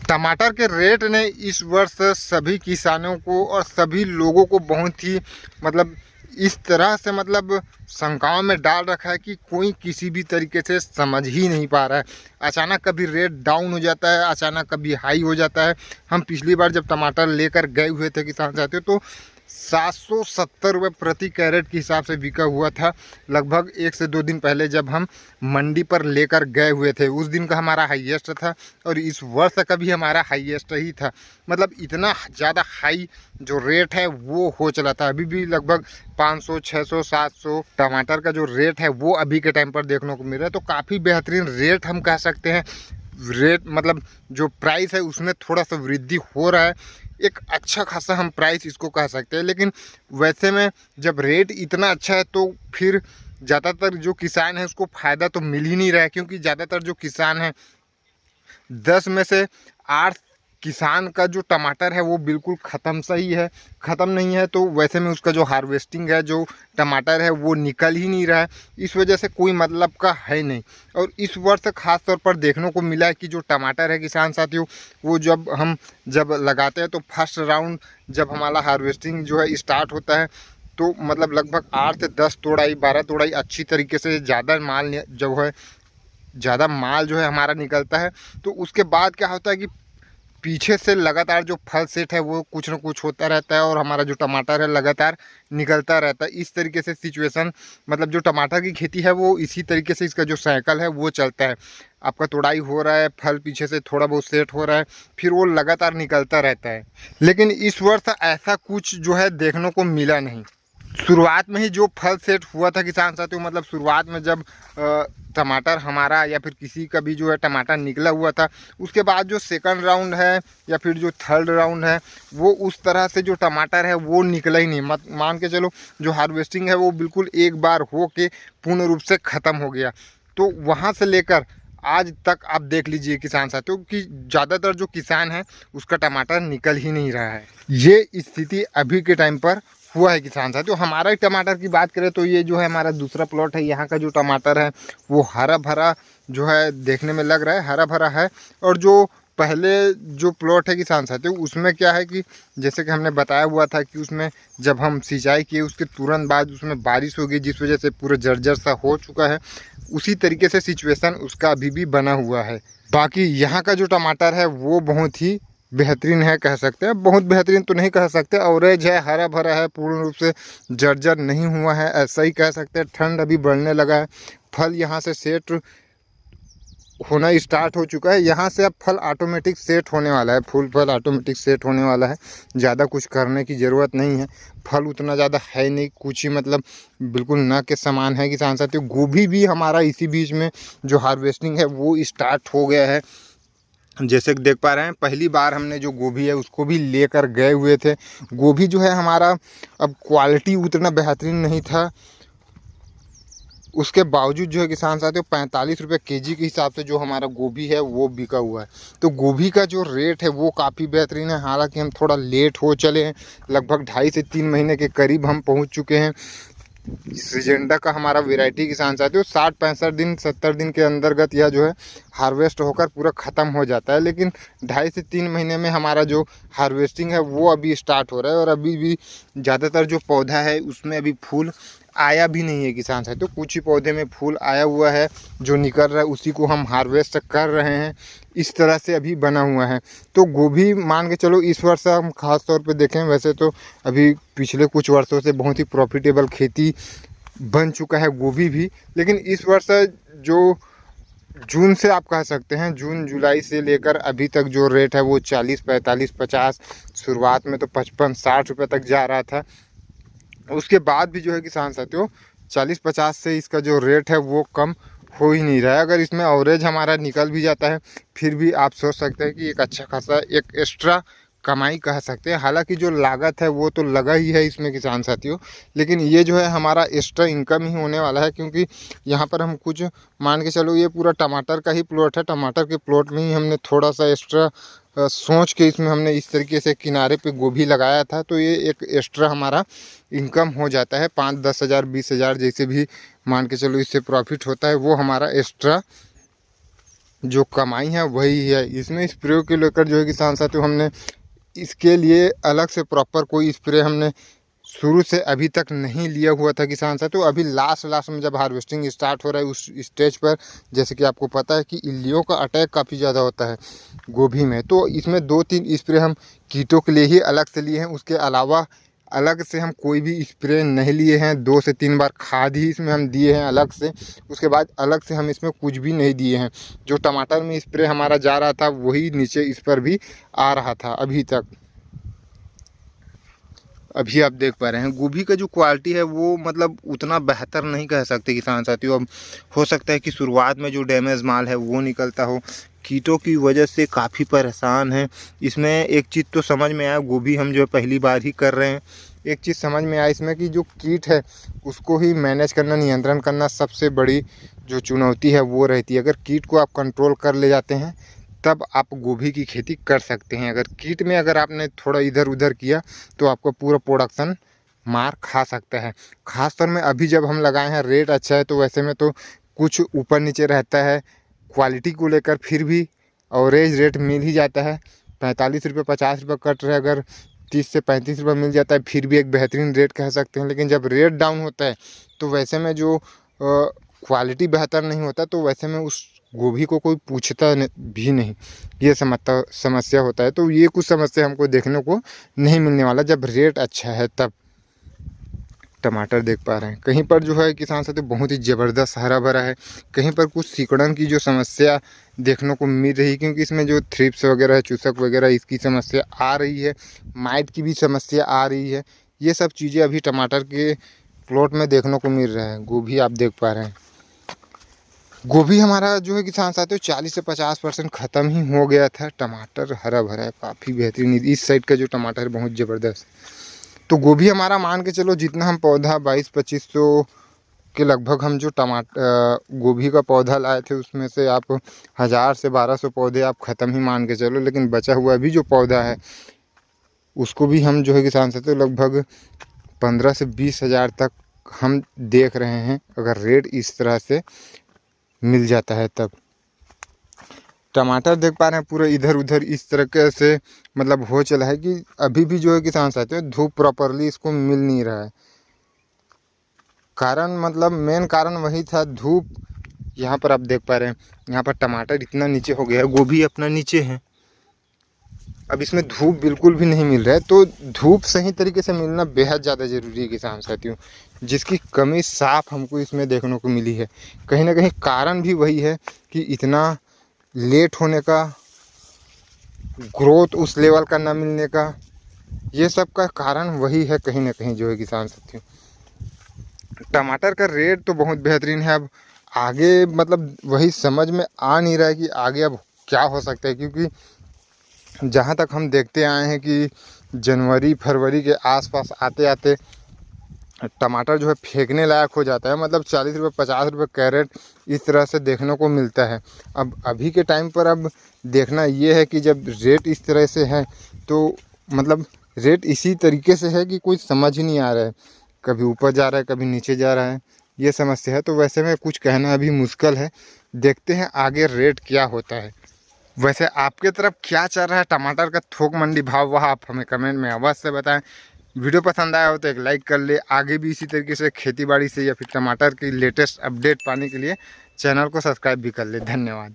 टमाटर के रेट ने इस वर्ष सभी किसानों को और सभी लोगों को बहुत ही मतलब इस तरह से मतलब शंकाओं में डाल रखा है कि कोई किसी भी तरीके से समझ ही नहीं पा रहा है। अचानक कभी रेट डाउन हो जाता है, अचानक कभी हाई हो जाता है। हम पिछली बार जब टमाटर लेकर गए हुए थे किसान साथियों तो 770 रुपये प्रति कैरेट के हिसाब से बिका हुआ था। लगभग 1 से 2 दिन पहले जब हम मंडी पर लेकर गए हुए थे उस दिन का हमारा हाईएस्ट था और इस वर्ष का भी हमारा हाईएस्ट ही था। मतलब इतना ज़्यादा हाई जो रेट है वो हो चला था। अभी भी लगभग 500, 600, 700 टमाटर का जो रेट है वो अभी के टाइम पर देखने को मिल रहा है। तो काफ़ी बेहतरीन रेट हम कह सकते हैं। रेट मतलब जो प्राइस है उसमें थोड़ा सा वृद्धि हो रहा है, एक अच्छा खासा हम प्राइस इसको कह सकते हैं। लेकिन वैसे में जब रेट इतना अच्छा है तो फिर ज़्यादातर जो किसान है उसको फ़ायदा तो मिल ही नहीं रहा है, क्योंकि ज़्यादातर जो किसान है 10 में से 8 किसान का जो टमाटर है वो बिल्कुल ख़त्म सही है, ख़त्म नहीं है। तो वैसे में उसका जो हार्वेस्टिंग है जो टमाटर है वो निकल ही नहीं रहा है, इस वजह से कोई मतलब का है नहीं। और इस वर्ष ख़ास तौर पर देखने को मिला है कि जो टमाटर है किसान साथियों वो जब लगाते हैं तो फर्स्ट राउंड जब हमारा हार्वेस्टिंग जो है स्टार्ट होता है तो मतलब लगभग 8 से 10 तोड़ाई 12 तोड़ाई अच्छी तरीके से ज़्यादा माल जो है हमारा निकलता है। तो उसके बाद क्या होता है कि पीछे से लगातार जो फल सेट है वो कुछ ना कुछ होता रहता है और हमारा जो टमाटर है लगातार निकलता रहता है। इस तरीके से सिचुएशन मतलब जो टमाटर की खेती है वो इसी तरीके से इसका जो साइकिल है वो चलता है। आपका तोड़ाई हो रहा है, फल पीछे से थोड़ा बहुत सेट हो रहा है, फिर वो लगातार निकलता रहता है। लेकिन इस वर्ष ऐसा कुछ जो है देखने को मिला नहीं। शुरुआत में ही जो फल सेट हुआ था किसान साथियों, मतलब शुरुआत में जब टमाटर हमारा या फिर किसी का भी जो है टमाटर निकला हुआ था, उसके बाद जो सेकंड राउंड है या फिर जो थर्ड राउंड है वो उस तरह से जो टमाटर है वो निकला ही नहीं। मान के चलो जो हार्वेस्टिंग है वो बिल्कुल एक बार हो के पूर्ण रूप से ख़त्म हो गया। तो वहाँ से लेकर आज तक आप देख लीजिए किसान साथियों कि ज़्यादातर जो किसान है उसका टमाटर निकल ही नहीं रहा है। ये स्थिति अभी के टाइम पर हुआ है किसान साथियों। हमारा ही टमाटर की बात करें तो ये जो है हमारा दूसरा प्लॉट है, यहाँ का जो टमाटर है वो हरा भरा जो है देखने में लग रहा है, हरा भरा है। और जो पहले जो प्लॉट है किसान साथियों उसमें क्या है कि जैसे कि हमने बताया हुआ था कि उसमें जब हम सिंचाई किए उसके तुरंत बाद उसमें बारिश हो गई जिस वजह से पूरा जर्जर सा हो चुका है। उसी तरीके से सिचुएशन उसका अभी भी बना हुआ है। बाकी यहाँ का जो टमाटर है वो बहुत ही बेहतरीन है कह सकते हैं, बहुत बेहतरीन तो नहीं कह सकते, एवरेज है, हरा भरा है, पूर्ण रूप से जर्जर नहीं हुआ है ऐसा ही कह सकते हैं। ठंड अभी बढ़ने लगा है, फल यहाँ से सेट होना स्टार्ट हो चुका है। यहाँ से अब फल ऑटोमेटिक सेट होने वाला है, फूल फल ऑटोमेटिक सेट होने वाला है। ज़्यादा कुछ करने की ज़रूरत नहीं है, फल उतना ज़्यादा है नहीं, कुछ ही मतलब बिल्कुल न के समान है किसान साथियों। गोभी भी हमारा इसी बीच में जो हार्वेस्टिंग है वो स्टार्ट हो गया है। जैसे कि देख पा रहे हैं पहली बार हमने जो गोभी है उसको भी लेकर गए हुए थे। गोभी जो है हमारा अब क्वालिटी उतना बेहतरीन नहीं था, उसके बावजूद जो है किसान साथियों 45 रुपये केजी के हिसाब से जो हमारा गोभी है वो बिका हुआ है। तो गोभी का जो रेट है वो काफ़ी बेहतरीन है। हालांकि हम थोड़ा लेट हो चले हैं, लगभग 2.5 से 3 महीने के करीब हम पहुंच चुके हैं। सिजेंडा का हमारा वैरायटी किसान साथियों 60-65 दिन 70 दिन के अंतर्गत यह जो है हार्वेस्ट होकर पूरा ख़त्म हो जाता है। लेकिन 2.5 से 3 महीने में हमारा जो हार्वेस्टिंग है वो अभी स्टार्ट हो रहा है और अभी भी ज़्यादातर जो पौधा है उसमें अभी फूल आया भी नहीं है किसान साथियों। कुछ ही पौधे में फूल आया हुआ है, जो निकल रहा है उसी को हम हार्वेस्ट कर रहे हैं। इस तरह से अभी बना हुआ है। तो गोभी मान के चलो इस वर्ष हम ख़ास तौर पे देखें, वैसे तो अभी पिछले कुछ वर्षों से बहुत ही प्रॉफिटेबल खेती बन चुका है गोभी भी। लेकिन इस वर्ष जो जून से आप कह सकते हैं, जून जुलाई से लेकर अभी तक जो रेट है वो 40, 45, 50, शुरुआत में तो 55-60 रुपये तक जा रहा था। उसके बाद भी जो है किसान साथियों 40-50 से इसका जो रेट है वो कम हो ही नहीं रहा है। अगर इसमें एवरेज हमारा निकल भी जाता है फिर भी आप सोच सकते हैं कि एक अच्छा खासा एक एक्स्ट्रा कमाई कह सकते हैं। हालांकि जो लागत है वो तो लगा ही है इसमें किसान साथियों, लेकिन ये जो है हमारा एक्स्ट्रा इनकम ही होने वाला है। क्योंकि यहाँ पर हम कुछ मान के चलो ये पूरा टमाटर का ही प्लॉट है, टमाटर के प्लॉट में ही हमने थोड़ा सा एक्स्ट्रा सोच के इसमें हमने इस तरीके से किनारे पे गोभी लगाया था। तो ये एक एक्स्ट्रा हमारा इनकम हो जाता है, 5-10 हज़ार 20 हज़ार जैसे भी मान के चलो इससे प्रॉफिट होता है वो हमारा एक्स्ट्रा जो कमाई है वही है। इसमें स्प्रे को लेकर जो है किसान साथियों हमने इसके लिए अलग से प्रॉपर कोई स्प्रे हमने शुरू से अभी तक नहीं लिया हुआ था किसान साथियों। अभी लास्ट में जब हार्वेस्टिंग स्टार्ट हो रहा है उस स्टेज पर, जैसे कि आपको पता है कि इल्लियों का अटैक काफ़ी ज़्यादा होता है गोभी में, तो इसमें 2-3 स्प्रे हम कीटों के लिए ही अलग से लिए हैं। उसके अलावा अलग से हम कोई भी स्प्रे नहीं लिए हैं। 2 से 3 बार खाद ही इसमें हम दिए हैं अलग से, उसके बाद अलग से हम इसमें कुछ भी नहीं दिए हैं। जो टमाटर में स्प्रे हमारा जा रहा था वही नीचे इस पर भी आ रहा था अभी तक। अभी आप देख पा रहे हैं गोभी का जो क्वालिटी है वो मतलब उतना बेहतर नहीं कह सकते किसान साथियों। अब हो सकता है कि शुरुआत में जो डैमेज माल है वो निकलता हो, कीटों की वजह से काफ़ी परेशान है। इसमें एक चीज़ तो समझ में आया, गोभी हम जो है पहली बार ही कर रहे हैं, एक चीज़ समझ में आया इसमें कि जो कीट है उसको ही मैनेज करना, नियंत्रण करना सबसे बड़ी जो चुनौती है वो रहती है। अगर कीट को आप कंट्रोल कर ले जाते हैं तब आप गोभी की खेती कर सकते हैं। अगर कीट में अगर आपने थोड़ा इधर उधर किया तो आपका पूरा प्रोडक्शन मार खा सकता है। खासतौर में अभी जब हम लगाए हैं रेट अच्छा है, तो वैसे में तो कुछ ऊपर नीचे रहता है क्वालिटी को लेकर, फिर भी एवरेज रेट मिल ही जाता है। 45 रुपये 50 रुपये कट रहे, अगर 30 से 35 रुपये मिल जाता है फिर भी एक बेहतरीन रेट कह सकते हैं। लेकिन जब रेट डाउन होता है तो वैसे में जो क्वालिटी बेहतर नहीं होता, तो वैसे में उस गोभी को कोई पूछता भी नहीं, ये समस्या होता है। तो ये कुछ समस्या हमको देखने को नहीं मिलने वाला जब रेट अच्छा है तब। टमाटर देख पा रहे हैं कहीं पर जो है किसान साथी बहुत ही ज़बरदस्त हरा भरा है, कहीं पर कुछ सिकुड़न की जो समस्या देखने को मिल रही है, क्योंकि इसमें जो थ्रिप्स वगैरह है, चूसक वगैरह, इसकी समस्या आ रही है, माइट की भी समस्या आ रही है। ये सब चीज़ें अभी टमाटर के प्लॉट में देखने को मिल रहा है। गोभी आप देख पा रहे हैं, गोभी हमारा जो है किसान साथियों 40 से 50% ख़त्म ही हो गया था। टमाटर हरा भरा है, काफ़ी बेहतरीन। इस साइड का जो टमाटर है बहुत ज़बरदस्त। तो गोभी हमारा मान के चलो जितना हम पौधा 2200-2500 के लगभग हम जो टमाटर गोभी का पौधा लाए थे उसमें से आप 1000 से 1200 पौधे आप ख़त्म ही मान के चलो। लेकिन बचा हुआ अभी जो पौधा है उसको भी हम जो है किसान साथियों लगभग 15 से 20 हज़ार तक हम देख रहे हैं, अगर रेट इस तरह से मिल जाता है तब। टमाटर देख पा रहे हैं पूरा इधर उधर इस तरीके से मतलब हो चला है कि अभी भी जो है किसान साथियों धूप प्रॉपरली इसको मिल नहीं रहा है। कारण मतलब मेन कारण वही था धूप। यहाँ पर आप देख पा रहे हैं यहाँ पर टमाटर इतना नीचे हो गया है, गोभी अपना नीचे है, अब इसमें धूप बिल्कुल भी नहीं मिल रहा है। तो धूप सही तरीके से मिलना बेहद ज़्यादा ज़रूरी है किसान साथियों, जिसकी कमी साफ हमको इसमें देखने को मिली है। कहीं ना कहीं कारण भी वही है कि इतना लेट होने का, ग्रोथ उस लेवल का ना मिलने का, ये सब का कारण वही है कहीं ना कहीं जो है किसान साथियों। टमाटर का रेट तो बहुत बेहतरीन है, अब आगे मतलब वही समझ में आ नहीं रहा है कि आगे अब क्या हो सकता है, क्योंकि जहाँ तक हम देखते आए हैं कि जनवरी फरवरी के आसपास आते आते टमाटर जो है फेंकने लायक हो जाता है। मतलब 40 रुपये 50 रुपये कैरेट इस तरह से देखने को मिलता है। अब अभी के टाइम पर अब देखना ये है कि जब रेट इस तरह से है तो मतलब रेट इसी तरीके से है कि कोई समझ ही नहीं आ रहा है, कभी ऊपर जा रहा है कभी नीचे जा रहा है, ये समस्या है। तो वैसे में कुछ कहना अभी मुश्किल है, देखते हैं आगे रेट क्या होता है। वैसे आपके तरफ क्या चल रहा है टमाटर का थोक मंडी भाव, वह आप हमें कमेंट में अवश्य बताएं। वीडियो पसंद आया हो तो एक लाइक कर ले। आगे भी इसी तरीके से खेतीबाड़ी से या फिर टमाटर की लेटेस्ट अपडेट पाने के लिए चैनल को सब्सक्राइब भी कर ले। धन्यवाद।